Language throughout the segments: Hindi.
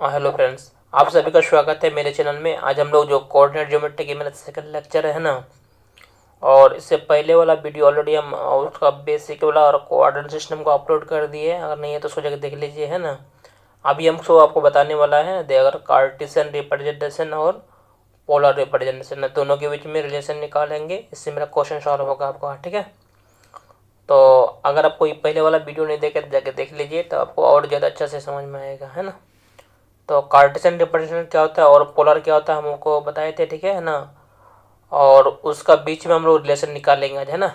हेलो फ्रेंड्स, आप सभी का स्वागत है मेरे चैनल में। आज हम लोग जो कोऑर्डिनेट ज्योमेट्री की मेरा सेकंड लेक्चर है ना, और इससे पहले वाला वीडियो ऑलरेडी हम उसका बेसिक वाला और कोऑर्डिनेट सिस्टम को अपलोड कर दिए। अगर नहीं है तो उसको जाकर देख लीजिए, है ना। अभी हम सो आपको बताने वाला है दे अगर कार्टेशियन रिप्रेजेंटेशन और पोलर रिप्रेजेंटेशन है, दोनों के बीच में रिलेशन निकालेंगे। इससे मेरा क्वेश्चन सॉल्व होगा आपका, ठीक है। तो अगर आप कोई पहले वाला वीडियो नहीं देखे तो जाके देख लीजिए, तो आपको और ज़्यादा अच्छा से समझ में आएगा, है ना। तो कार्टेशियन रिप्रेजेंटेशन क्या होता है और पोलर क्या होता है हमको बताए थे, ठीक है ना। और उसका बीच में हम लोग रिलेशन निकालेंगे आज, है ना।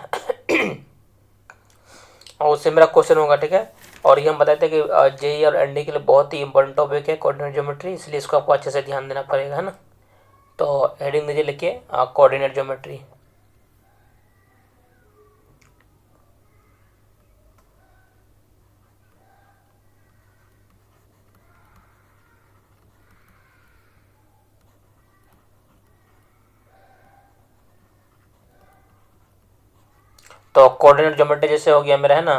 और उससे मेरा क्वेश्चन होगा, ठीक है। और ये हम बताए थे कि जेई और एनडी के लिए बहुत ही इंपॉर्टेंट टॉपिक है कोऑर्डिनेट ज्योमेट्री, इसलिए इसको आपको अच्छे से ध्यान देना पड़ेगा, है ना। तो हेडिंग दीजिए लिखिए कोऑर्डिनेट ज्योमेट्री। तो कोऑर्डिनेट ज्योमेट्री जैसे हो गया मेरा, है ना।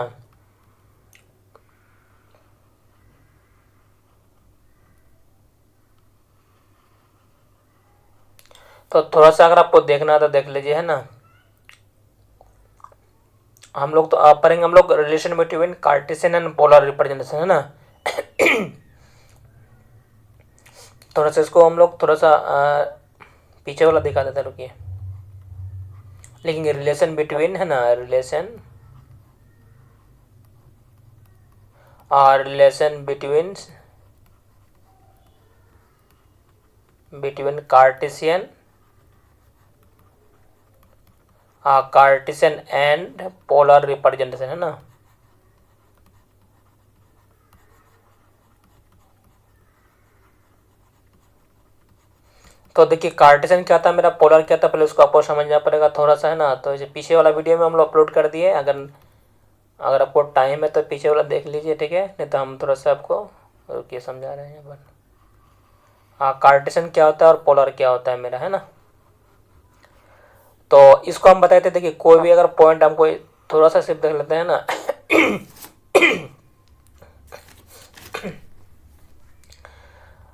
तो थोड़ा सा अगर आपको देखना है तो देख लीजिए, है ना। हम लोग तो आप पढ़ेंगे हम लोग relation between Cartesian and polar representation, है ना। थोड़ा सा इसको हम लोग थोड़ा सा पीछे वाला दिखा देते हैं, रुकिए। लिखेंगे रिलेशन बिटवीन, है ना, relation between Cartesian and polar representation, है ना। तो देखिए कार्टेशियन क्या था मेरा, पोलर क्या था, पहले उसको आपको समझना पड़ेगा थोड़ा सा, है ना। तो इसे पीछे वाला वीडियो में हम लोग अपलोड कर दिए, अगर अगर आपको टाइम है तो पीछे वाला देख लीजिए, ठीक है। नहीं तो हम थोड़ा सा आपको रुकिए समझा रहे हैं यहाँ पर। हाँ, कार्टेशियन क्या होता है और पोलर क्या होता है मेरा, है ना। तो इसको हम बताए थे, देखिए कोई भी अगर पॉइंट हमको थोड़ा सा सिर्फ देख लेते हैं ना।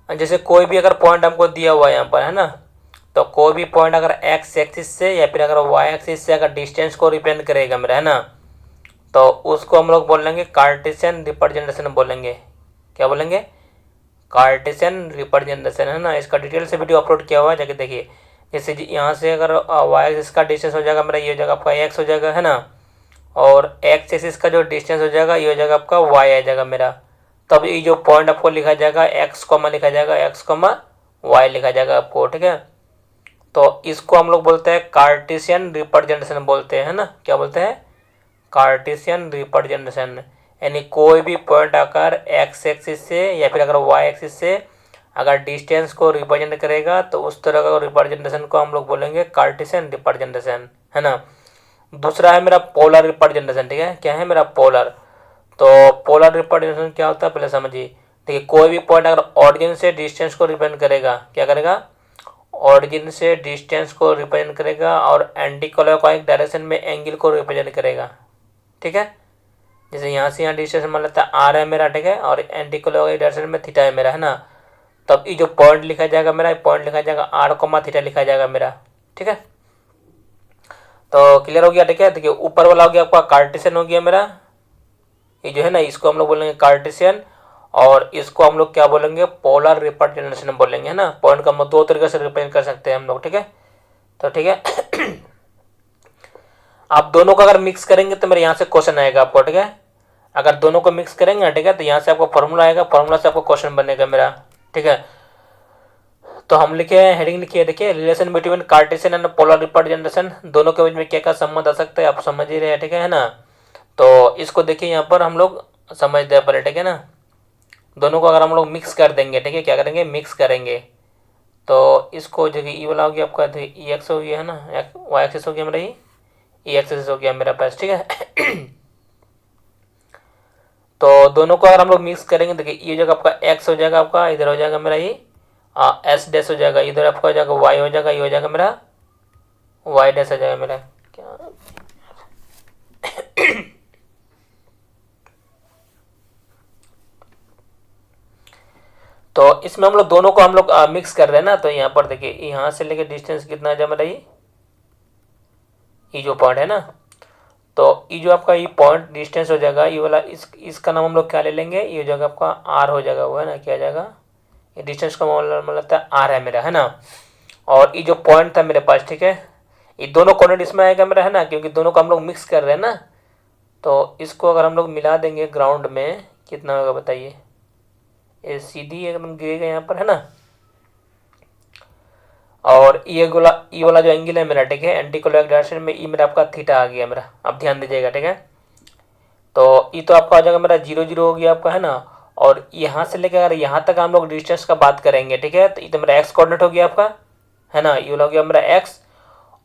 जैसे कोई भी अगर पॉइंट हमको दिया हुआ है यहाँ पर, है ना। तो कोई भी पॉइंट अगर एक्स एक्सिस से या फिर अगर वाई एक्सिस से अगर डिस्टेंस को रिप्रेजेंट करेगा मेरा, है ना, तो उसको हम लोग बोलेंगे कार्टेशियन रिप्रेजेंटेशन बोलेंगे। क्या बोलेंगे? कार्टेशियन रिप्रेजेंटेशन, है ना। इसका डिटेल से वीडियो अपलोड किया हुआ है, जाके देखिए। जैसे यहाँ से अगर वाई एक्सिस का डिस्टेंस हो जाएगा मेरा, ये हो जाएगा आपका एक्स हो जाएगा, है ना। और एक्स एक्सिस का जो डिस्टेंस हो जाएगा ये हो जाएगा आपका वाई आ जाएगा मेरा। तब ये जो पॉइंट आपको लिखा जाएगा एक्स कॉमा लिखा जाएगा, एक्स कॉमा वाई लिखा जाएगा आपको, ठीक है। तो इसको हम लोग बोलते हैं कार्टेशियन रिप्रेजेंटेशन बोलते हैं, है ना। क्या बोलते हैं? Cartesian representation. यानी कोई भी पॉइंट आकर एक्स एक्सिस से या फिर अगर वाई एक्सिस से अगर डिस्टेंस को रिप्रेजेंट करेगा तो उस तरह का रिप्रेजेंटेशन को हम लोग बोलेंगे कार्टेशियन रिप्रेजेंटेशन, है ना। दूसरा है मेरा पोलर रिप्रेजेंटेशन, ठीक है। क्या है मेरा? पोलर। तो पोलर रिप्रेजेंटेशन क्या होता है पहले समझिए। देखिए कोई भी पॉइंट अगर ऑरिजिन से डिस्टेंस को रिप्रेजेंट करेगा, क्या करेगा? ऑरिजिन से डिस्टेंस को रिप्रेजेंट करेगा और एंटी क्लॉकवाइज डायरेक्शन में एंगल को रिप्रेजेंट करेगा, ठीक है। जैसे यहाँ से यहाँ डिस्टेंस मान लेता है आर है मेरा, ठीक है, और एंटी क्लॉकवाइज डायरेक्शन में थीटा है मेरा, है ना। तब ये जो पॉइंट लिखा जाएगा मेरा, पॉइंट लिखा जाएगा आर कोमा थीटा लिखा जाएगा मेरा, ठीक है। तो क्लियर हो गया, ठीक है। देखिए ऊपर वाला हो गया आपका कार्टेशियन हो गया मेरा, ये जो है ना, इसको हम लोग बोलेंगे कार्टेशियन। और इसको हम लोग क्या बोलेंगे? पोलर रिप्रेजेंटेशन बोलेंगे, है ना। पॉइंट का हम दो तरीके से रिप्रेजेंट कर सकते हैं हम लोग, ठीक है। तो ठीक है। आप दोनों को अगर मिक्स करेंगे तो मेरे यहाँ से क्वेश्चन आएगा आपको, ठीक है। अगर दोनों को मिक्स करेंगे, ठीक है, तो यहाँ से आपको फॉर्मूला आएगा, फॉर्मूला से आपको क्वेश्चन बनेगा मेरा, ठीक है। तो हम लिखे हेडिंग लिखिए, देखिए relation between Cartesian and polar representation, दोनों के बीच में क्या क्या संबंध आ सकता है आप समझ ही रहे हैं, ठीक है ना। तो इसको देखिए यहाँ पर हम लोग समझते हैं पहले, ठीक है ना। दोनों को अगर हम लोग मिक्स कर देंगे, ठीक है, क्या करेंगे? मिक्स करेंगे। तो इसको जो कि ई वाला हो गया आपका, ई एक्स हो गया, है ना, वाई एक्सिस हो गया मेरा, ई एक्सिस हो गया मेरा पास, ठीक है। तो दोनों को अगर हम लोग मिक्स करेंगे, देखिए ये जगह आपका एक्स हो जाएगा, आपका इधर हो जाएगा मेरा ये एस डैश हो जाएगा, इधर आपका हो जाएगा वाई हो जाएगा, ये हो जाएगा मेरा वाई डैश हो जाएगा मेरा। क्या तो इसमें हम लोग दोनों को हम लोग मिक्स कर रहे हैं ना। तो यहाँ पर देखिए यहाँ से लेके डिस्टेंस कितना है मेरा, ये जो पॉइंट है ना, तो ये जो आपका ये पॉइंट डिस्टेंस हो जाएगा, ये वाला इसका नाम हम लोग क्या ले लेंगे, ये हो जाएगा आपका आर हो जाएगा, वो है ना, क्या जाएगा, ये डिस्टेंस का मतलब आर है मेरा, है ना। और ये जो पॉइंट था मेरे पास, ठीक है, ये दोनों कोऑर्डिनेट इसमें आएगा मेरा, है ना, क्योंकि दोनों को हम लोग मिक्स कर रहे हैं ना। तो इसको अगर हम लोग मिला देंगे ग्राउंड में, कितना होगा बताइए, ये सीधी एकदम गिरेगा यहाँ पर, है ना। और ये वाला जो एंगल है मेरा, ठीक है, एंटी क्लॉकवाइज डायरेक्शन में, ये मेरा आपका थीटा आ गया मेरा, अब ध्यान दीजिएगा, ठीक है। तो ये तो आपका आ जाएगा मेरा 0 0 हो गया आपका, है ना। और यहाँ से लेकर अगर यहाँ तक हम लोग डिस्टेंस का बात करेंगे, ठीक है, तो ये तो मेरा एक्स कोऑर्डिनेट हो गया आपका, है ना, ये हो गया मेरा एक्स।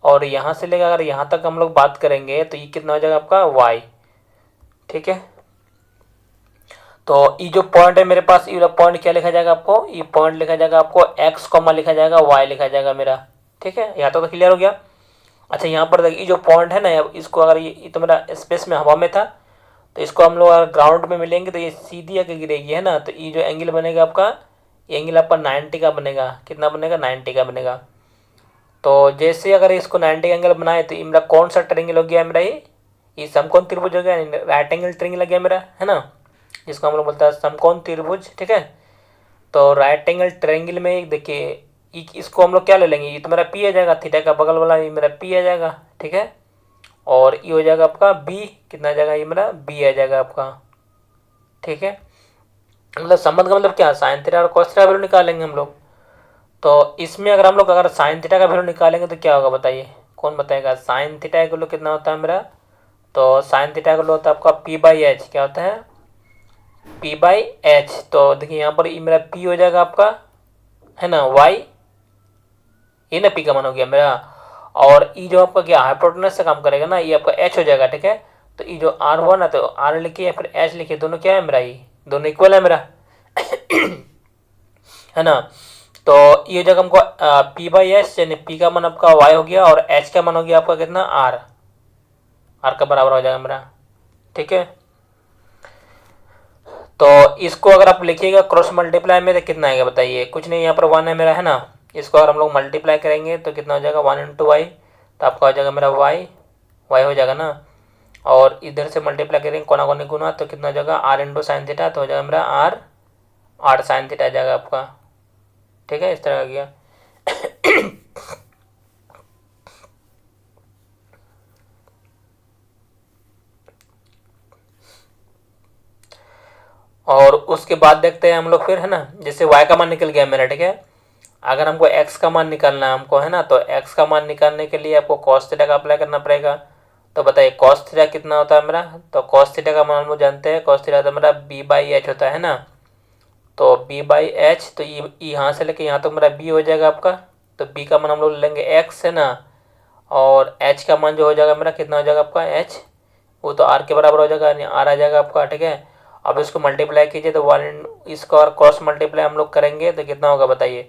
और यहाँ से लेकर अगर यहाँ तक हम लोग बात करेंगे तो ये कितना हो जाएगा आपका वाई, ठीक है। तो ये जो पॉइंट है मेरे पास, ये पॉइंट क्या लिखा जाएगा आपको, ये पॉइंट लिखा जाएगा आपको एक्स कॉमा लिखा जाएगा, वाई लिखा जाएगा मेरा, ठीक है। यहाँ तो क्लियर हो गया। अच्छा यहाँ पर देखिए, ये जो पॉइंट है ना, इसको अगर ये तो मेरा स्पेस में हवा में था, तो इसको हम लोग अगर ग्राउंड में मिलेंगे तो ये सीधी आके गिरेगी, है ना। तो ये जो एंगल बनेगा आपका, ये एंगल आपका 90 का बनेगा, कितना बनेगा, 90 का बनेगा। तो जैसे अगर इसको 90 का एंगल बनाए तो ये मेरा कौन सा ट्रायंगल हो गया मेरा, ये समकोण त्रिभुज हो गया, राइट एंगल ट्रायंगल लग गया मेरा, है ना, जिसको हम लोग बोलते हैं समकोण त्रिभुज, ठीक है। तो राइट एंगल ट्रायंगल में देखिए इसको हम लोग क्या ले लेंगे, ये तो मेरा पी आ जाएगा, थीटा का बगल वाला ये मेरा पी आ जाएगा, ठीक है। और ये हो जाएगा आपका बी, कितना आ जाएगा, ये मेरा बी आ जाएगा आपका, ठीक है। मतलब संबंध का मतलब क्या, साइन थीटा और कॉस थीटा का वैल्यू निकालेंगे हम लोग। तो इसमें अगर हम लोग अगर साइन थीटा का वैल्यू निकालेंगे तो क्या होगा बताइए, कौन बताएगा। साइन थीटा का वैल्यू कितना होता है मेरा, तो साइन थीटा का वैल्यू होता है आपका पी बाई एच, क्या होता है, पी बाई एच। तो देखिए यहाँ पर ये मेरा पी हो जाएगा आपका, है ना, वाई, ये ना पी का मान हो गया मेरा। और ये जो आपका क्या हाइपोटेनस से काम करेगा ना, ये आपका एच हो जाएगा, ठीक है। तो ये जो आर हुआ ना, तो आर लिखिए या फिर एच लिखिए, दोनों क्या है मेरा, ये दोनों इक्वल है मेरा है ना। तो ये हो जाएगा हमको पी बाई एच, यानी पी का मान आपका वाई हो गया और एच का मान हो गया आपका कितना, आर, आर का बराबर हो जाएगा मेरा, ठीक है। तो इसको अगर आप लिखिएगा क्रॉस मल्टीप्लाई में तो कितना आएगा बताइए, कुछ नहीं, यहाँ पर 1 है मेरा, है ना। इसको अगर हम लोग मल्टीप्लाई करेंगे तो कितना हो जाएगा, 1 इंटू वाई, तो आपका हो जाएगा मेरा वाई, वाई हो जाएगा ना। और इधर से मल्टीप्लाई करेंगे कोना कोने गुना, तो कितना हो जाएगा, आर इंटू साइन थीटा, तो हो जाएगा मेरा आर, आर साइन थीटा आ जाएगा आपका, ठीक है। इस तरह का गया और उसके बाद देखते हैं हम लोग फिर, है ना, जैसे y का मान निकल गया मेरा, ठीक है। अगर हमको x का मान निकालना है हमको, है ना, तो x का मान निकालने के लिए आपको cos थीटा का अप्लाई करना पड़ेगा। तो बताइए cos थीटा कितना होता है मेरा, तो cos थीटा का मान हम लोग जानते हैं, cos थीटा तो मेरा b बाई एच होता है ना। तो b बाई एच, तो ये यहाँ से लेके यहाँ तक मेरा b हो जाएगा आपका। तो b का मान हम लोग लेंगे x, है ना, और h का मान जो हो जाएगा मेरा कितना हो जाएगा आपका h, वो तो r के बराबर हो जाएगा, यानी r आ जाएगा आपका, ठीक है। अब इसको मल्टीप्लाई कीजिए तो 1 इसको और क्रॉस मल्टीप्लाई हम लोग करेंगे तो कितना होगा बताइए,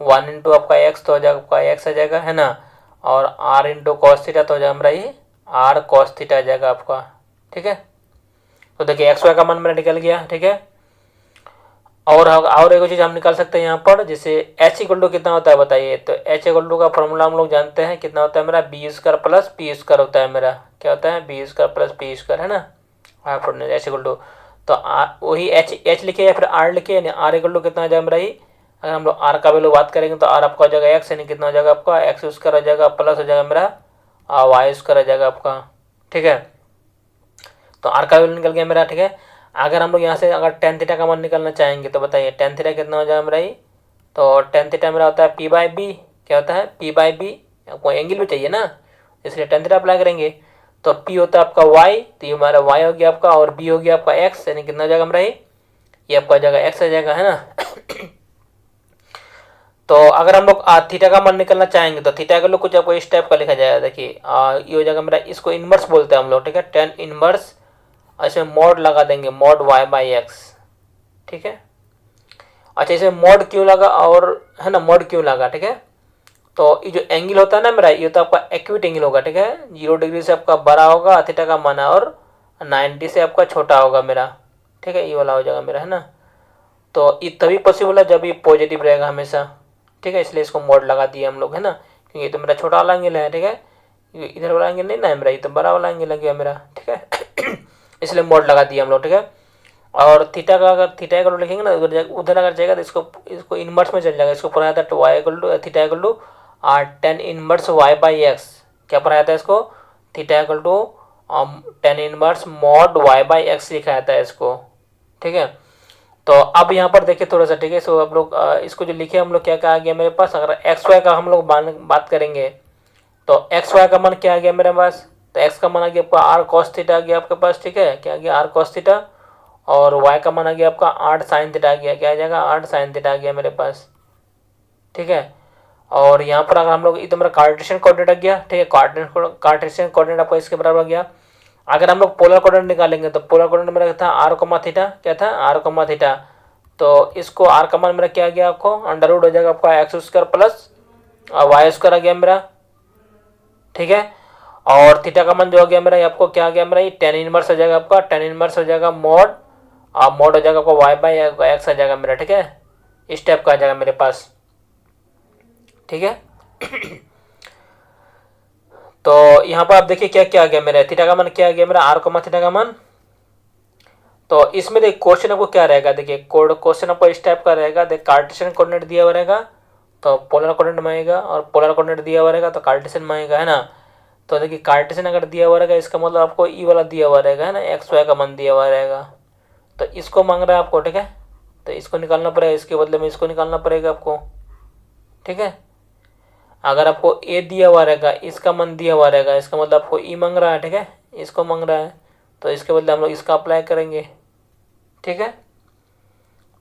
1 इंटू आपका एक्स तो हो जाएगा आपका एक्स आ जाएगा, है ना। और आर इंटू कॉस थीटा तो हो जाएगा हमारा ये आर कॉस थीटा आ जाएगा आपका, ठीक है। तो देखिए एक्स वाई का मान मेरा निकल गया, ठीक है। और एक चीज़ हम निकाल सकते हैं यहाँ पर, जैसे एच इक्वल टू कितना होता है बताइए, तो एच इक्वल टू का फॉर्मूला हम लोग जानते हैं, कितना होता है मेरा, B square plus P square होता है मेरा, क्या होता है, B square plus P square, है ना। एच इक्वल टू, तो वही एच लिखे या फिर आर लिखे, यानी आर इक्वल टू कितना आ जाएगा मेरा, ही अगर हम लोग आर का वैल्यू बात करेंगे तो आर आपका हो जाएगा एक्स, यानी कितना हो जाएगा आपका एक्स स्क्वायर हो जाएगा प्लस हो जाएगा मेरा वाई स्क्वायर हो जाएगा आपका, ठीक है। तो आर का वैल्यू निकल गया मेरा, ठीक है। अगर हम लोग यहाँ से अगर टेन थीटा का मान निकालना चाहेंगे तो बताइए टेन थीटा कितना हो जाएगा मेरा, ही तो टेन थीटा मेरा होता है पी बाई बी, क्या होता है, पी बाई बी, आपको एंगल भी चाहिए ना, इसलिए टेन थीटा अप्लाई करेंगे। तो पी होता है आपका वाई, तो ये हमारा वाई हो गया आपका, और बी हो गया आपका एक्स, यानी कितना हो जाएगा मेरा, ये आपका हो जाएगा एक्स आ जाएगा, है ना। तो अगर हम लोग थीटा का मान निकलना चाहेंगे तो थीटा का लोग कुछ आपको इस टाइप का लिखा जाएगा, देखिए ये हो जाएगा मेरा, इसको इनवर्स बोलते हैं हम लोग, ठीक है, टेन इनवर्स, इसमें मॉड लगा देंगे, मॉड वाई बाई एक्स, ठीक है। अच्छा इसे मॉड क्यों लगा, और है ना, मॉड क्यों लगा, ठीक है। तो ये जो एंगल होता है ना मेरा, ये तो आपका एक्यूट एंगल होगा, ठीक है, 0 डिग्री से आपका बड़ा होगा थीटा का मान, और 90 से आपका छोटा होगा मेरा, ठीक है, ये वाला हो जाएगा मेरा, है ना। तो ये तभी पॉसिबल है जब ये पॉजिटिव रहेगा हमेशा, ठीक है। इसलिए इसको मोड लगा दिया हम लोग, है ना, क्योंकि ये तो मेरा छोटा वाला एंगल है, ठीक है, इधर वाला एंगल नहीं ना है मेरा, ये तो बड़ा वाला एंगल लग गया मेरा, ठीक है। इसलिए मोड लगा दिया हम लोग, ठीक है। और थीटा का अगर थीटा इक्वल टू लिखेंगे ना, उधर अगर जाएगा तो इसको इनवर्स में चल जाएगा। इसको पढ़ाया था Y equal to theta equal to tan inverse Y by X. क्या पढ़ाया था इसको? Theta equal to tan inverse mod Y by X लिखाया था इसको, ठीक है। तो अब यहाँ पर देखिए थोड़ा सा, ठीक है। सो अब लोग इसको जो लिखे हम लोग, क्या क्या आ गया मेरे पास? अगर एक्स वाई का हम लोग बात करेंगे तो एक्स वाई का मान क्या आ गया मेरे पास? तो एक्स का मान आ गया आपका आर कॉस थीटा आ गया आपके पास, ठीक है। क्या आ गया? R cos theta. और वाई का मान आ गया आपका 8 साइन थीटा आ गया। क्या आ जाएगा? 8 साइन थीटा आ गया मेरे पास, ठीक है। और यहाँ पर अगर हम लोग, ये तो मेरा कार्टेशियन कोऑर्डिनेट आ गया, ठीक है। कार्टेशियन कोऑर्डिनेट आपका इसके बराबर आ गया। अगर हम लोग पोलर कोऑर्डिनेट निकालेंगे तो पोलर कोऑर्डिनेट मेरा था आर कोमा थीटा। क्या था? R comma theta. तो इसको आर का मान मेरा क्या आ गया आपको? अंडर रूट हो जाएगा आपका X square plus Y square आ गया मेरा, ठीक है। और थीटा का मान जो आ गया मेरा, आपको क्या आ गया मेरा? ये टेन इनवर्स हो जाएगा आपका, टेन इनवर्स हो जाएगा मॉड मोड हो जाएगा आपका वाई बाई एक्स आ जाएगा मेरा, ठीक है। इस टाइप का आ जाएगा मेरे पास, ठीक है। तो यहाँ पर आप देखिए क्या क्या आ गया मेरा, थीटा का मान क्या आ गया मेरा? आर कोमा थीटा का मान। तो इसमें देखिए क्वेश्चन आपको क्या रहेगा, देखिए क्वेश्चन आपको इस टाइप का रहेगा। देख कार्टेशियन कोऑर्डिनेट दिया हुआ रहेगा तो पोलर कोऑर्डिनेट में आएगा, और पोलर कोऑर्डिनेट दिया हुआ रहेगा तो कार्टेशियन में आएगा, है ना। तो देखिए कार्टेशियन अगर दिया हुआ रहेगा, इसका मतलब आपको ई वाला दिया हुआ रहेगा, है ना, एक्स वाई का मान दिया हुआ रहेगा। तो इसको मांग रहा है आपको, ठीक है। तो इसको निकालना पड़ेगा, इसके बदले में इसको निकालना पड़ेगा आपको, ठीक है। अगर आपको ए दिया हुआ रहेगा, इसका मान दिया हुआ रहेगा, इसका मतलब आपको ई मांग रहा है, ठीक है, इसको मांग रहा है। तो इसके बदले हम लोग इसका अप्लाई करेंगे, ठीक है।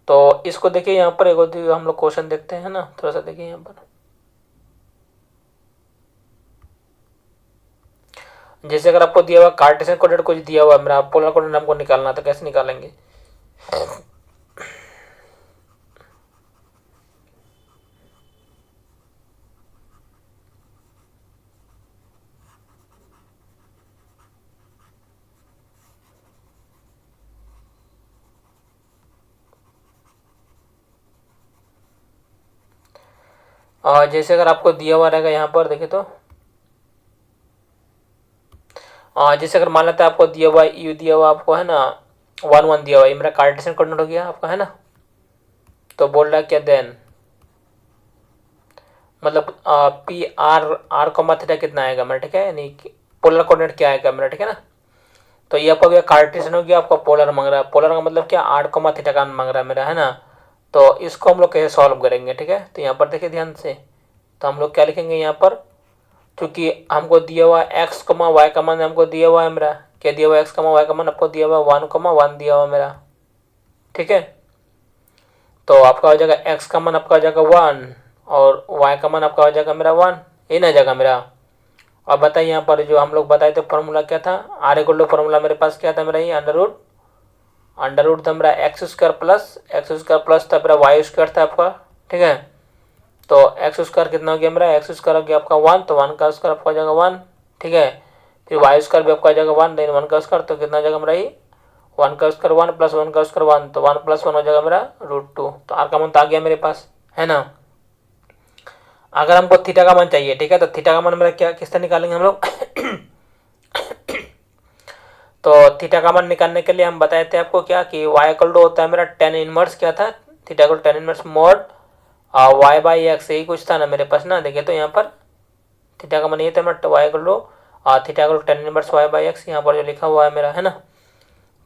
तो इसको देखिए यहाँ पर एक हम लोग क्वेश्चन देखते हैं ना, थोड़ा सा देखिए यहाँ पर। जैसे अगर आपको दिया हुआ कार्टेशियन कोऑर्डिनेट कुछ दिया हुआ है मेरा, पोलर कोऑर्डिनेट हमको निकालना, तो कैसे निकालेंगे? और जैसे अगर आपको दिया हुआ रहेगा यहाँ पर देखिए, तो जैसे अगर मान लेते हैं आपको दिया हुआ यू दिया हुआ आपको, है ना, 1 1 दिया हुआ, ये मेरा कार्टेशियन कोऑर्डिनेट हो गया आपका, है ना। तो बोल रहा है क्या देन, मतलब पी आर कोमा थीटा कितना आएगा मेरा, ठीक है, यानी पोलर कोऑर्डिनेट क्या आएगा मेरा, ठीक है ना। तो ये आपका कार्टेशियन हो गया, आपका पोलर मांग रहा है। पोलर का मतलब क्या? 8 कोमा थीटा का मांग रहा है मेरा, है ना। तो इसको हम लोग कैसे सॉल्व करेंगे, ठीक है। तो यहाँ पर देखिए ध्यान से, तो हम लोग क्या लिखेंगे यहाँ पर, क्योंकि हमको दिया हुआ एक्स कमा वाई का मान हमको दिया हुआ है मेरा, क्या दिया हुआ? एक्स कमा वाई का मान आपको दिया हुआ 1 दिया हुआ मेरा, ठीक है। तो आपका हो जाएगा एक्स का मान आपका हो जाएगा 1 और वाई का मान आपका हो जाएगा मेरा 1, ये ना जाएगा मेरा। अब बताइए यहाँ पर जो हम लोग बताए थे फॉर्मूला क्या था? आर इक्वल टू फॉर्मूला मेरे पास क्या था मेरा? ये अंडर रूट था मेरा एक्स स्क्वायर प्लस था मेरा वाई स्क्वायर था आपका, ठीक है। तो एक्स स्क्वायर कितना हो गया मेरा? एक्स स्क्वायर हो गया आपका 1, तो 1 का स्क्वायर आपका हो जाएगा 1, ठीक है। फिर वाई स्क्वायर भी आपका आ जाएगा 1, देन 1 का स्क्वायर, तो कितना हो जाएगा मेरा? ये 1 का स्क्वायर 1 प्लस 1 का स्क्वायर 1, तो 1 प्लस 1 हो जाएगा मेरा √2। तो आर का मान तो आ गया मेरे पास, है ना। अगर हमको थीटा का मान चाहिए, ठीक है, तो थीटा का मान मेरा क्या किस तरह निकालेंगे हम लोग? तो थीटा का मान निकालने के लिए हम बताए थे आपको क्या कि वाई इक्वल टू होता है मेरा टेन इनवर्स, क्या था? Theta equal tan inverse mod Y by X, यही कुछ था ना मेरे पास ना। देखिए तो यहाँ पर थीटा का मान ये था मेरा Y equal to theta equal tan inverse Y by X, यहाँ पर जो लिखा हुआ है मेरा, है ना।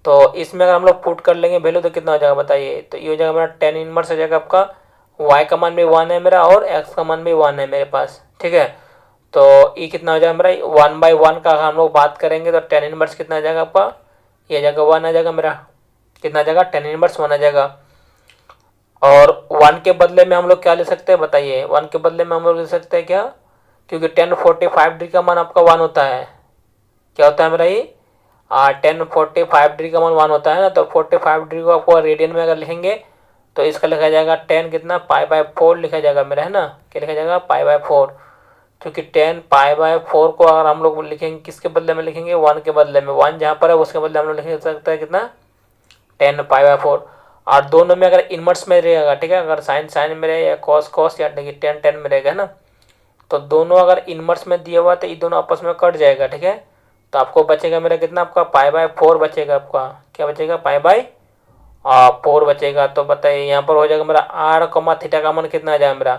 तो इसमें अगर हम लोग पुट कर लेंगे वैल्यू तो कितना हो जाएगा बताइए? तो ये हो जाएगा मेरा टेन इनवर्स हो जाएगा आपका, वाई का मान भी 1 है मेरा और एक्स का मान भी 1 है मेरे पास, ठीक है। तो ये कितना हो जाएगा मेरा? 1/1 का हम लोग बात करेंगे तो टेन इनवर्स कितना आ जाएगा आपका? ये आ जाएगा 1 आ जाएगा मेरा, कितना आ जाएगा? टेन इनवर्स 1 आ जाएगा। और 1 के बदले में हम लोग क्या ले सकते हैं बताइए? 1 के बदले में हम लोग ले सकते हैं क्या? क्योंकि 1045 डिग्री का मान आपका 1 होता है, क्या होता है मेरा? ये 1045 डिग्री का मान 1 होता है ना। तो 45 डिग्री को आपको रेडियन में अगर लिखेंगे तो इसका लिखा जाएगा 10 कितना? π/4 लिखा जाएगा मेरा, है ना। क्या लिखा जाएगा? π/4, क्योंकि 10 π/4 को अगर हम लोग लिखेंगे किसके बदले में लिखेंगे? 1 के बदले में। 1 जहाँ पर है उसके बदले हम लोग लिख सकते हैं कितना? 10 π/4। और दोनों में अगर इनवर्स में रहेगा, ठीक है, अगर साइन साइन में रहे या कॉस कॉस या टेन टेन में रहेगा ना, तो दोनों अगर इनवर्स में दिया हुआ तो ये दोनों आपस में कट जाएगा, ठीक है। तो आपको बचेगा मेरा कितना, आपका π/4 बचेगा, आपका क्या बचेगा, π/4 बचेगा। तो बताइए यहाँ पर हो जाएगा मेरा r कमा थीटा का मान कितना आ जाएगा मेरा,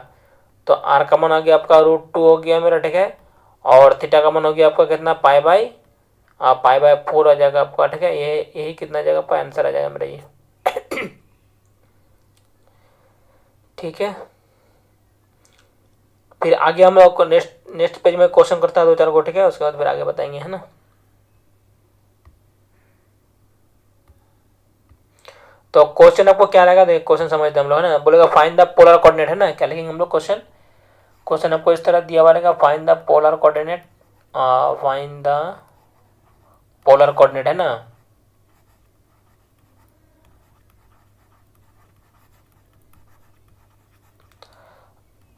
तो r का मान आ गया आपका √2 हो गया मेरा, ठीक है, और थीटा का मान हो गया आपका कितना, π/4 आ जाएगा आपका, ठीक है। यही कितना आ जाएगा आपका आंसर आ जाएगा मेरा ये। ठीक है, फिर आगे हम आपको नेक्स्ट पेज में क्वेश्चन करता है 2-4 को, ठीक है, उसके बाद फिर आगे बताएंगे, है ना। तो क्वेश्चन आपको क्या रहेगा, देखिए क्वेश्चन समझते हैं हम लोग, है ना। बोलेगा फाइंड द पोलर कोऑर्डिनेट, है ना, क्या लिखेंगे हम लोग क्वेश्चन। क्वेश्चन आपको इस तरह दिया हुआ रहेगा, find the polar coordinate, find the polar coordinate, है ना।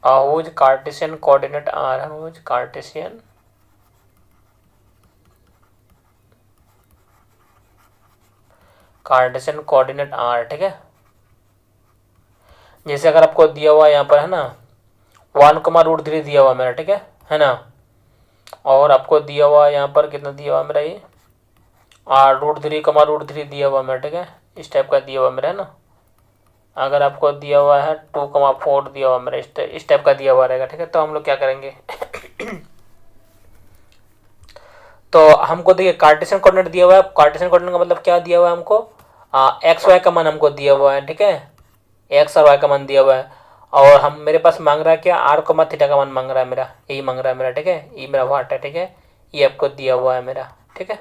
whose Cartesian coordinate are, whose Cartesian coordinate are, ठीक है। जैसे अगर आपको दिया हुआ यहाँ पर, है ना, 1,√3 दिया हुआ मेरा, ठीक है ना, और आपको दिया हुआ यहाँ पर कितना दिया हुआ मेरा ये √3,√3 दिया हुआ मेरा, ठीक है, इस टाइप का दिया हुआ मेरा, है ना। अगर आपको दिया हुआ है 2,4 दिया हुआ मेरा, इस टाइप का दिया हुआ रहेगा, ठीक है। तो हम लोग क्या करेंगे तो हमको देखिए कार्टेशियन कोऑर्डिनेट दिया हुआ है, कार्टेशियन कोऑर्डिनेट का मतलब क्या दिया हुआ है हमको, एक्स वाई का मान हमको दिया हुआ है, ठीक है, एक्स और वाई का मान दिया हुआ है, और हम मेरे पास मांग रहा है क्या, r कमा थीटा का मान मांग रहा है मेरा, यही मांग रहा है मेरा, ठीक है, ये मेरा वाट है, ठीक है, ये आपको दिया हुआ है मेरा, ठीक है।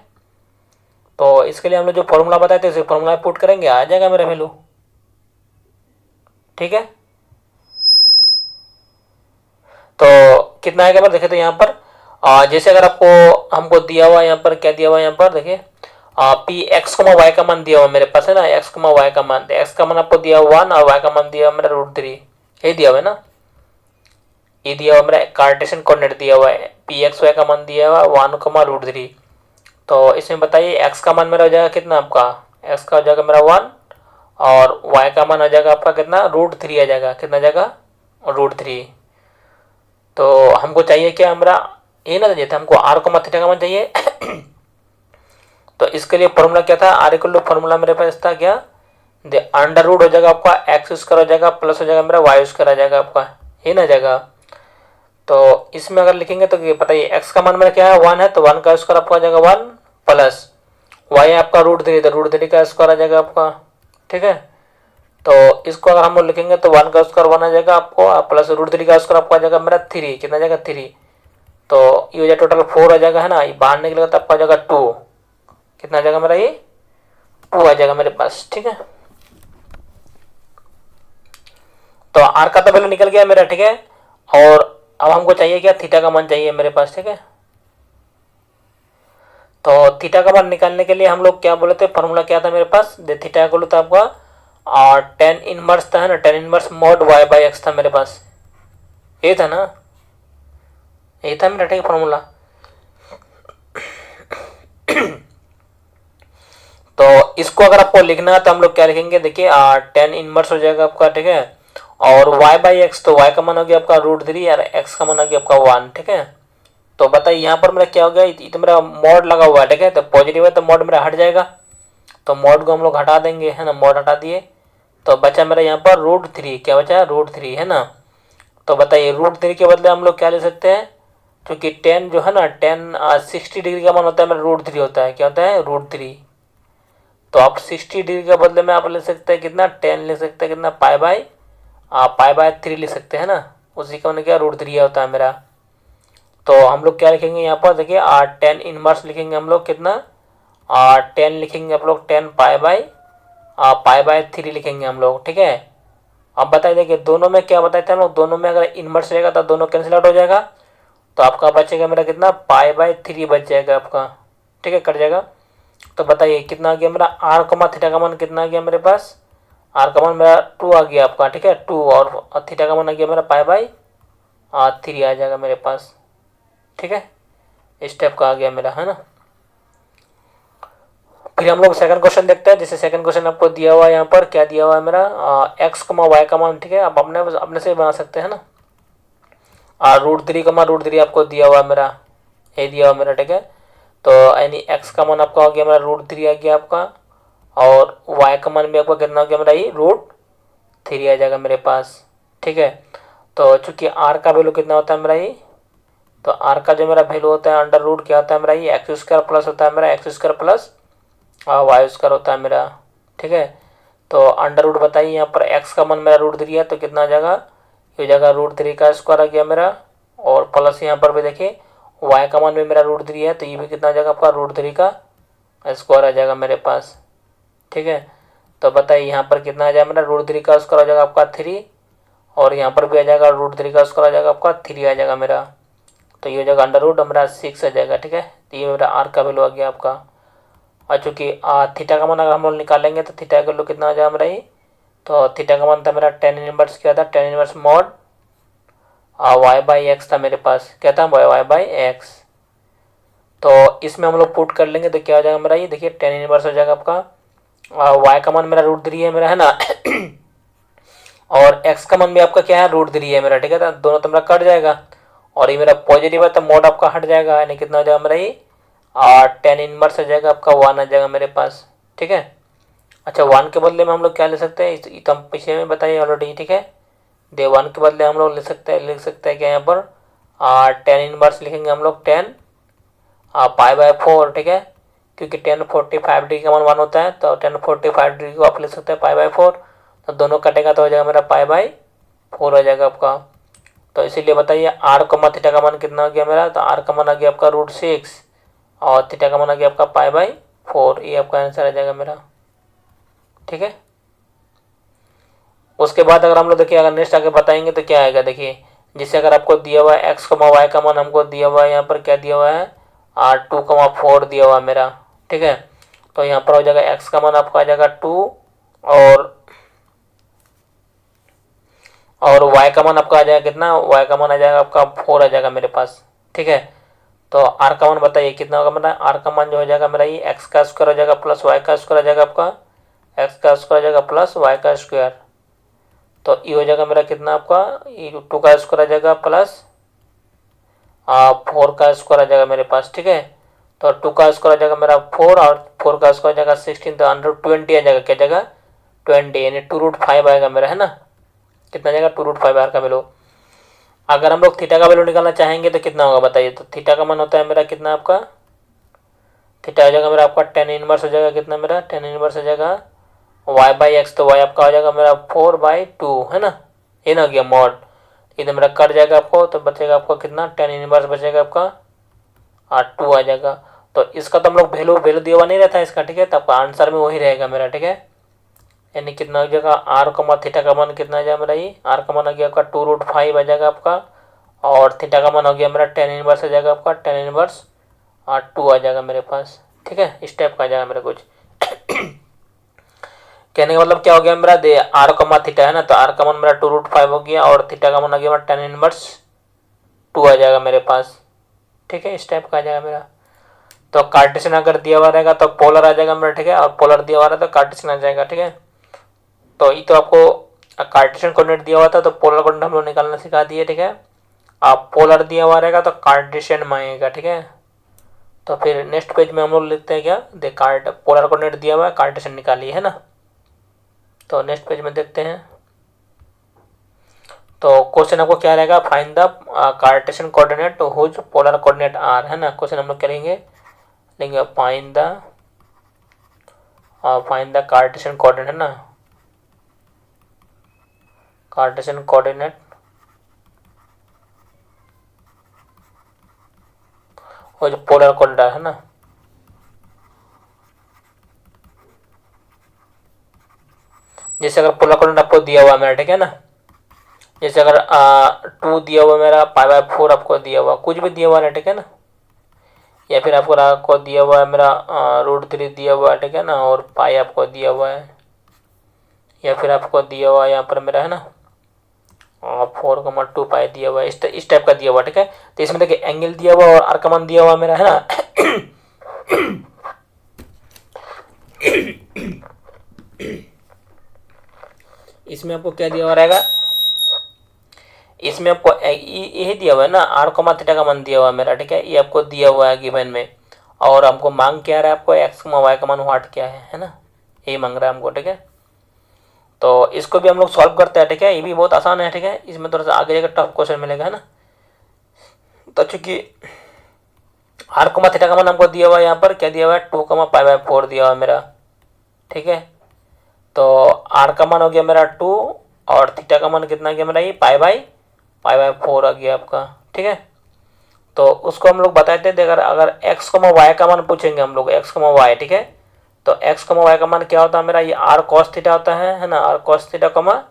तो इसके लिए हम लोग जो फॉर्मूला बताए थे उसे फॉर्मूला पुट करेंगे, आ जाएगा मेरा वैल्यू, ठीक है। तो कितना आएगा देखे, तो यहाँ पर जैसे अगर आपको हमको दिया हुआ यहाँ पर क्या दिया हुआ यहाँ पर देखिए, पी एक्स कमा वाई का मान दिया हुआ मेरे पास, है ना, एक्स कमा वाई का मान, एक्स का मान आपको दिया हुआ 1 और वाई का मान दिया हुआ मेरा √3, ये दिया हुआ है ना, ये दिया हुआ मेरा कार्टेशियन कोऑर्डिनेट दिया हुआ है, पी एक्स वाई का मान दिया हुआ 1,√3। तो इसमें बताइए एक्स का मान मेरा हो जाएगा कितना, आपका एक्स का हो जाएगा मेरा 1 और वाई का मान हो जाएगा आपका कितना, √3 आ जाएगा, कितना जाएगा, √3। तो हमको चाहिए क्या हमारा, ये ना चाहिए था हमको r को थीटा का मान चाहिए तो इसके लिए फॉर्मूला क्या था, r इक्वल टू फॉर्मूला मेरे पास था क्या, अंडर रूट हो जाएगा आपका एक्स स्क्वायर हो जाएगा प्लस हो जाएगा मेरा वाई स्क्वायर आ जाएगा आपका, ये ना जाएगा। तो इसमें अगर लिखेंगे तो बताइए एक्स का मान मेरा क्या है, 1 है, तो 1 का स्क्वायर आपका आ जाएगा 1 प्लस वाई आपका √3, तो √3 का स्क्वायर आ जाएगा आपका, ठीक है। तो इसको अगर हम लोग लिखेंगे तो 1 का स्क्वायर 1 आ जाएगा आपको, प्लस √3 का स्क्वायर आपको आ जाएगा मेरा 3, कितना आ जाएगा 3, तो ये हो जाएगा टोटल 4 आ जाएगा, है ना, ये बाहर निकलेगा तो आपका आ जाएगा 2, कितना आ जाएगा मेरा ये 2 आ जाएगा मेरे पास, ठीक है। तो आर का तो वैल्यू निकल गया मेरा, ठीक है, और अब हमको चाहिए क्या, थीटा का मान चाहिए मेरे पास, ठीक है। तो थीटा का मान निकालने के लिए हम लोग क्या बोले थे, फॉर्मूला क्या था मेरे पास, थीटा को था आपका और टेन इनवर्स था, है ना, टेन इनवर्स मॉड y/x था मेरे पास, ये था ना, ये था मेरा, ठीक है, फॉर्मूला। तो इसको अगर आपको लिखना है तो हम लोग क्या लिखेंगे, देखिए टेन इनवर्स हो जाएगा आपका, ठीक है, और y/x, तो y का मान हो गया आपका √3 और x का मान हो गया आपका 1, ठीक है। तो बताइए यहाँ पर मेरा क्या हो गया, तो मेरा मॉड लगा हुआ है, ठीक है, तो पॉजिटिव है तो मॉड मेरा हट जाएगा, तो मॉड को हम लोग हटा देंगे, है ना, मॉड हटा दिए, तो बचा मेरा यहाँ पर √3, क्या बचा है √3, है ना। तो बताइए √3 के बदले हम लोग क्या ले सकते हैं, क्योंकि 10 जो है ना, 60 डिग्री का मान होता है मेरा √3 होता है, क्या होता है √3, तो आप 60 डिग्री के बदले में आप ले सकते हैं कितना, 10 ले सकते हैं, कितना π/3 ले सकते हैं ना, उसी का मैंने क्या √3 होता है मेरा। तो हम लोग क्या लिखेंगे यहाँ पर देखिए 10 इनवर्स लिखेंगे हम लोग, कितना 10 लिखेंगे आप लोग, 10 π/3 लिखेंगे हम लोग, ठीक है। अब बताइए देखिए दोनों में क्या बताए थे हम लोग, दोनों में अगर इनवर्स रहेगा तो दोनों कैंसिल आउट हो जाएगा, तो आपका बचेगा मेरा कितना π/3 बच जाएगा आपका, ठीक है, कट जाएगा। तो बताइए कितना आ गया मेरा, r कमा थीटा का मान कितना आ गया मेरे पास, r का मान मेरा 2 आ गया आपका, ठीक है, 2 और थीटा का मान आ गया मेरा π/3 आ जाएगा मेरे पास, ठीक है, इस टाइप का आ गया मेरा, है ना। फिर हम लोग सेकंड क्वेश्चन देखते हैं। जैसे सेकंड क्वेश्चन आपको दिया हुआ है, यहाँ पर क्या दिया हुआ है मेरा, एक्स कमा वाई का मान, ठीक है, आप अपने से बना सकते हैं ना। √3 आपको दिया हुआ है मेरा, ये दिया हुआ मेरा, ठीक है। तो यानी एक्स का मान आपका हो गया मेरा √3 आ गया आपका, और वाई का मान भी आपका कितना हो गया मेरा, ये √3 आ जाएगा मेरे पास, ठीक है। तो चूंकि आर का वैल्यू कितना होता है मेरा ये, तो आर का जो मेरा वैल्यू होता है अंडर रूट क्या होता है मेरा, ये x² प्लस होता है मेरा, x² प्लस y² होता है मेरा, ठीक है। तो अंडर रूट बताइए, यहाँ पर x का मान मेरा √3 है, तो कितना आ जाएगा, ये जगह √3 का स्क्वायर आ गया मेरा, और प्लस यहाँ पर भी देखिए y का मान भी मेरा √3 है, तो ये भी कितना आ जाएगा आपका √3 का स्क्वायर आ जाएगा मेरे पास, ठीक है। तो बताइए यहाँ पर कितना आ जाएगा मेरा, √3 का स्क्वायर आ जाएगा आपका 3, और यहाँ पर भी आ जाएगा √3 का स्क्वायर आ जाएगा आपका 3 आ जाएगा मेरा, तो ये हो जाएगा अंडर रूट मेरा 6 आ जाएगा, ठीक है। तो ये मेरा आर का वैल्यू आ गया आपका। और चूँकि थीटा का मान अगर हम लोग निकालेंगे तो थीटा का वैल्यू कितना आ जाएगा मेरा ये, तो थीटा का मान था मेरा tan इनवर्स क्या था, tan इनवर्स मॉड y/x था मेरे पास, क्या था y/x। तो इसमें हम लोग पुट कर लेंगे तो क्या हो जाएगा मेरा, ये देखिए tan इनवर्स हो जाएगा आपका, y का मान मेरा √3 है मेरा, है ना और x का मान भी आपका क्या है, √3 है मेरा, ठीक है। तो दोनों तो मेरा कट जाएगा, और ये मेरा पॉजिटिव है तो मोड आपका हट जाएगा, यानी कितना हो जाएगा मेरा ये, tan इनवर्स हो जाएगा आपका 1 आ जाएगा मेरे पास, ठीक है। अच्छा 1 के बदले में हम लोग क्या ले सकते हैं, तो हम पीछे में बताइए ऑलरेडी, ठीक है। 1 के बदले हम लोग लिख सकते हैं क्या यहाँ पर, tan इनवर्स लिखेंगे हम लोग, tan π/4, ठीक है, क्योंकि tan 45 डिग्री का मान 1 होता है, तो tan 45 डिग्री को आप लिख सकते हैं π/4, तो दोनों कटेगा तो हो जाएगा मेरा π/4 हो जाएगा आपका। तो इसीलिए बताइए आर कमा थीटा का मान कितना हो गया मेरा, तो आर का मान आ गया आपका √6, और थीटा का मान आ गया आपका π/4, ये आपका आंसर आ जाएगा मेरा, ठीक है। उसके बाद अगर हम लोग देखिए, अगर नेक्स्ट आगे बताएंगे तो क्या आएगा, देखिए जिससे अगर आपको दिया हुआ है x, y का मान हमको दिया हुआ है, यहाँ पर क्या दिया हुआ है, 2,4 दिया हुआ है मेरा, ठीक है। तो यहाँ पर हो जाएगा x का मान आपका आ जाएगा 2, और y का मान आपका आ जाएगा कितना, y का मान आ जाएगा आपका 4 आ जाएगा मेरे पास, ठीक है। तो r का मान बताइए कितना होगा मेरा, r का मान जो हो जाएगा मेरा ये x का स्क्वायर हो जाएगा प्लस y का स्क्वायर हो जाएगा आपका, x का स्क्वायर हो जाएगा प्लस y का स्क्वायर, तो ये हो जाएगा मेरा कितना आपका, ये 2 का स्क्वायर आ जाएगा प्लस 4 का स्क्वायर आ जाएगा मेरे पास, ठीक है। तो 2 का स्क्वायर आ जाएगा मेरा 4, और 4 का स्क्वायर आ जाएगा 16, तो अंडर 20 आ जाएगा, क्या जाएगा 20, यानी 2√5 आएगा मेरा, है ना। कितना जाएगा 2√5 आर का वैल्यू। अगर हम लोग थीटा का वैल्यू निकालना चाहेंगे तो कितना होगा बताइए, तो थीटा का मान होता है मेरा कितना आपका, थीटा हो जाएगा मेरा आपका tan इनवर्स हो जाएगा कितना मेरा, tan इनवर्स हो जाएगा y/x, तो y आपका हो जाएगा मेरा 4/2, है ना, ये ना हो गया मॉड, इधर मेरा कट जाएगा आपको, तो बचेगा आपको कितना, tan इनवर्स बचेगा आपका 2 आ जाएगा। तो इसका तो हम लोग वैल्यू दिया हुआ नहीं रहता है इसका, ठीक है, तो आपका आंसर में वही रहेगा मेरा, ठीक है। यानी कितना हो जाएगा, आर कमा थीटा का मान कितना आ जाएगा मेरा, ये आर का मान आ गया आपका 2√5 आ जाएगा आपका, और थीटा का मान हो गया मेरा tan इनवर्स आ जाएगा आपका, tan इनवर्स 2 आ जाएगा मेरे पास, ठीक है। इस टाइप का आ जाएगा मेरा कुछ कहने का मतलब क्या हो गया मेरा, दे आर कमा थीटा है ना, तो आर का मान मेरा 2√5 हो गया, और थीटा का मान आ गया मेरा tan इनवर्स 2 आ जाएगा मेरे पास, ठीक है। इस टाइप का आ जाएगा मेरा। तो कार्टेशियन अगर दिया हुआ रहेगा तो पोलर आ जाएगा मेरा, ठीक है, और पोलर दिया हुआ रहेगा तो कार्टेशियन आ जाएगा, ठीक है। तो ये तो आपको कार्टेशियन कोऑर्डिनेट दिया हुआ था, तो पोलर कोऑर्डिनेट हम लोग निकालना सिखा दिए, ठीक है। आप पोलर दिया हुआ रहेगा तो कार्टेशियन में आएगा, ठीक है। तो फिर नेक्स्ट पेज में हम लोग लिखते हैं क्या, देख पोलर कोऑर्डिनेट दिया हुआ है, कार्टेशियन निकालिए, है ना। तो नेक्स्ट पेज में देखते हैं। तो क्वेश्चन आपको क्या रहेगा, find the Cartesian coordinate whose polar coordinate are, है ना। क्वेश्चन हम लोग करेंगे, लेंगे फाइंड द कार्टेशियन कोऑर्डिनेट, है ना, कार्टेशियन कोऑर्डिनेट और जो पोलर कोऑर्डिनेट है ना, जैसे अगर पोलर कोऑर्डिनेट आपको दिया हुआ मेरा, ठीक है ना, जैसे अगर 2 दिया हुआ मेरा, π/4 आपको दिया हुआ, कुछ भी दिया हुआ है, ठीक है ना, या फिर आपको दिया हुआ है मेरा √3 दिया हुआ है, ठीक है ना, और पाई आपको दिया हुआ है, या फिर आपको दिया हुआ है यहाँ पर मेरा, है ना, 4,2 पाई दिया हुआ है, इस टाइप का दिया हुआ, ठीक है। तो इसमें देखिए एंगल दिया हुआ और आर का मान दिया हुआ मेरा, है ना इसमें आपको क्या दिया हुआ रहेगा, इसमें आपको यही दिया हुआ है ना, आर कमा थीटा का मान दिया हुआ है मेरा, ठीक है, ये आपको दिया हुआ है गिवन में। और हमको मांग क्या रहा है, आपको एक्स कमा वाई का मान वाट क्या है ना, यही मांग रहा है हमको, ठीक है। तो इसको भी हम लोग सॉल्व करते हैं, ठीक है, ये भी बहुत आसान है, ठीक है, इसमें थोड़ा सा आगे जाकर टफ क्वेश्चन मिलेगा, है ना। तो चूंकि आर कमा थीटा का मान हमको दिया हुआ है, यहाँ पर क्या दिया हुआ है, 2,π/4 दिया हुआ है मेरा, ठीक है। तो आर का मान हो गया मेरा 2 और थीटा का मान कितना गया मेरा, ये π/4 आ गया आपका, ठीक है। तो उसको हम लोग बताते थे, अगर एक्स कमा वाई का मान पूछेंगे हम लोग, एक्स कमा वाई, ठीक है, तो एक्स कमा वाई का मान क्या होता है मेरा, ये आर कॉस थीटा होता है ना, आर कॉस थीटा कमा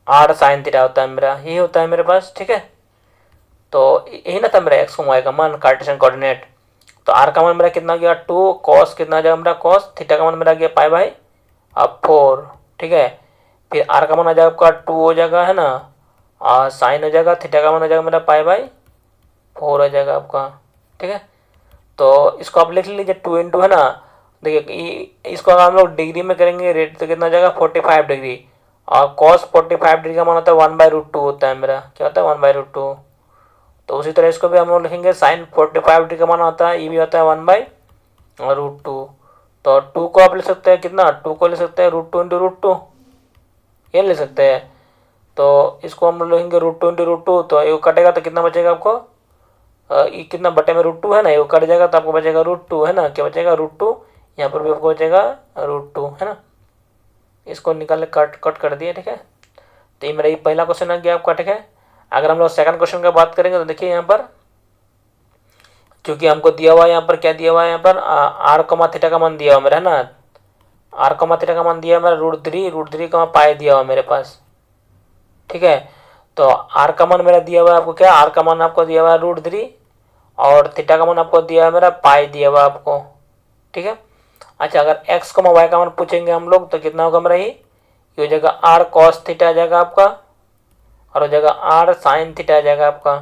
आर साइन थीटा होता है मेरा, यही होता है मेरे पास, ठीक है। तो यही ना था मेरा एक्स कमा वाई का मान, कार्टेशियन कोऑर्डिनेट। तो आर का मान मेरा कितना गया 2, कॉस कितना जाएगा मेरा कॉस, थीटा का मान मेरा गया π/4, ठीक है। फिर आर का मान आ जाएगा आपका 2 हो जाएगा, है ना, और साइन हो जाएगा, थीटा का मान हो जाएगा मेरा π/4 हो जाएगा आपका, ठीक है। तो इसको आप लिख लीजिए 2 इंटू, है ना, देखिए इसको अगर हम लोग डिग्री में करेंगे रेट तो कितना हो जाएगा 45 डिग्री, और कॉस 45 डिग्री का मान होता है 1/√2 होता है मेरा, क्या होता है 1/√2। तो उसी तरह इसको भी हम लोग लिखेंगे साइन 45 डिग्री का मान होता है, ये भी होता है 1/√2। तो 2 को आप ले सकते हैं कितना, 2 को ले सकते हैं √2 इंटू √2, ये ले सकते हैं। तो इसको हम लिखेंगे √2 इंटू √2, तो ये कटेगा तो कितना बचेगा आपको, ये कितना बटे में √2 है ना, ये कट जाएगा तो आपको बचेगा √2, है ना, क्या बचेगा √2, यहाँ पर भी आपको बचेगा √2, है ना। इसको निकाल कट कट कर दिए, ठीक है। तो ये मेरा ये पहला क्वेश्चन आ गया आपका, ठीक है। अगर हम लोग सेकंड क्वेश्चन का बात करेंगे तो देखिए यहाँ पर चूंकि हमको दिया हुआ है, यहाँ पर क्या दिया हुआ है, यहाँ पर आर कमा थीटा का मान दिया हुआ मेरा, है ना, आर कमा थीटा का मान दिया है मेरा √3 कमा पाई दिया हुआ मेरे पास, ठीक है। तो आर का मान मेरा दिया हुआ है आपको क्या, आर का मान आपको दिया हुआ है √3 और थीटा का मान आपको दिया है मेरा पाई दिया हुआ आपको, ठीक है। अच्छा, अगर एक्स कमा वाई का मान पूछेंगे हम लोग तो कितना होगा मेरा, ये हो जाएगा आर कॉस थीटा आ जाएगा आपका, और हो जाएगा आर साइन थीटा आ जाएगा आपका।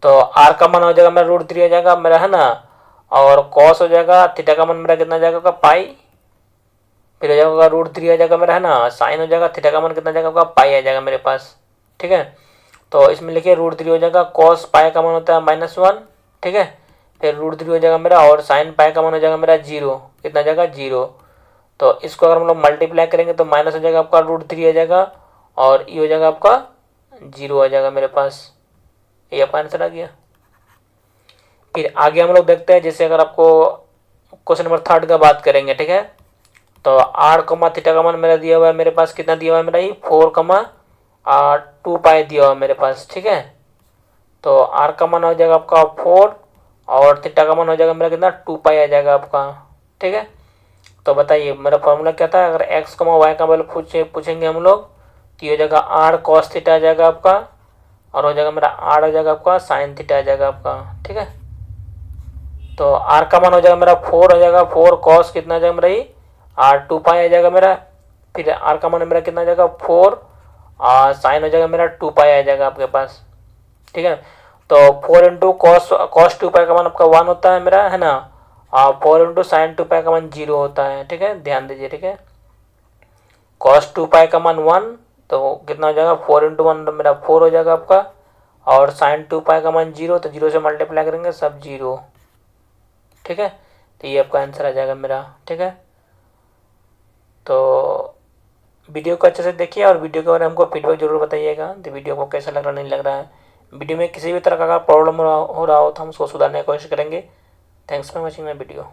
तो आर का मान हो जाएगा मेरा √3 हो जाएगा मेरा, है ना, और कॉस हो जाएगा, थीटा का मान मेरा कितना जाएगा पाई, फिर हो जाएगा √3 आ जाएगा मेरा, है ना, साइन हो जाएगा, थीटा का मान कितना जाएगा पाई आ जाएगा मेरे पास, ठीक है। तो इसमें लिखिए √3 हो जाएगा, कॉस पाई का मान होता है -1, ठीक है, फिर √3 हो जाएगा मेरा, और साइन पाई का मान हो जाएगा मेरा 0, कितना जाएगा 0। तो इसको अगर हम लोग मल्टीप्लाई करेंगे तो माइनस हो जाएगा आपका √3 आ जाएगा, और ये हो जाएगा आपका 0 आ जाएगा मेरे पास, ये आपका आंसर आ गया। फिर आगे हम लोग देखते हैं, जैसे अगर आपको क्वेश्चन नंबर 3 का बात करेंगे, ठीक है। तो आर कमा थीटा का मान मेरा दिया हुआ है मेरे पास, कितना दिया हुआ है मेरा, ये 4,2π दिया हुआ है मेरे पास, ठीक है। तो आर का मान हो जाएगा आपका 4 और थीटा का मान हो जाएगा मेरा कितना 2π आ जाएगा आपका, ठीक है। तो बताइए मेरा फॉर्मूला क्या था, अगर एक्स कमा वाई का वैल्यू पूछेंगे हम लोग तो ये हो जाएगा आर कॉस थीटा आ जाएगा आपका, और हो जाएगा मेरा आर आ जाएगा आपका साइन थीटा आ जाएगा आपका, ठीक है। तो आर का मान हो जाएगा मेरा 4 हो जाएगा, 4 कॉस कितना आ जाएगा मेरा, ये आर 2π आ जाएगा मेरा, फिर आर का मान मेरा कितना आ जाएगा 4 और साइन हो जाएगा मेरा 2π आ जाएगा आपके पास, ठीक है। तो 4 इंटू कॉस 2π का मान आपका 1 होता है मेरा, है ना, और 4 इंटू साइन 2π का मान 0 होता है, ठीक है, ध्यान दीजिए, ठीक है। कॉस 2π का मान 1, तो कितना हो जाएगा 4 इंटू 1 मेरा 4 हो जाएगा आपका, और साइन 2π का मान 0, तो 0 से मल्टीप्लाई करेंगे सब 0, ठीक है। तो ये आपका आंसर आ जाएगा मेरा, ठीक है। तो वीडियो को अच्छे से देखिए और वीडियो के बारे में हमको फीडबैक जरूर बताइएगा, तो वीडियो को कैसा लग रहा नहीं लग रहा है। वीडियो में किसी भी तरह का प्रॉब्लम हो रहा हो तो हम उसको सुधारने की कोशिश करेंगे। Thanks for watching my video.